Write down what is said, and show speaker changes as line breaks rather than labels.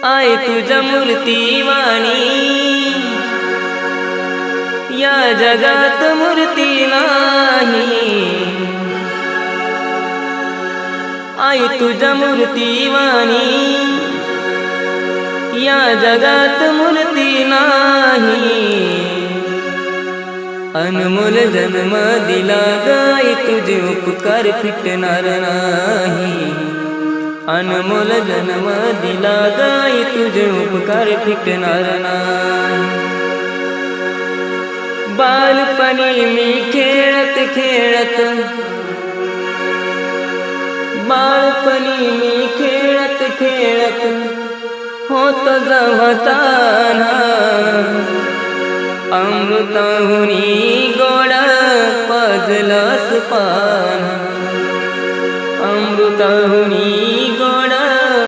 आई तुझ्या मूर्तीवाणी या जगात मूर्ती नाही। आई तुझ्या मूर्तीवाणी या जगात मूर्ती नाही। अनमोल जन्म दिला गाई तुझे उपकार फिटणार नाही। अनमोल जन्म दिला गाई तुझे उपकार फिटणार नाही। बालपणी मी खेळत खेळत बालपणी मी खेळत खेळत होत जवताना। अमृताहुनी गोड पाजलंस पान। अमृताहुनी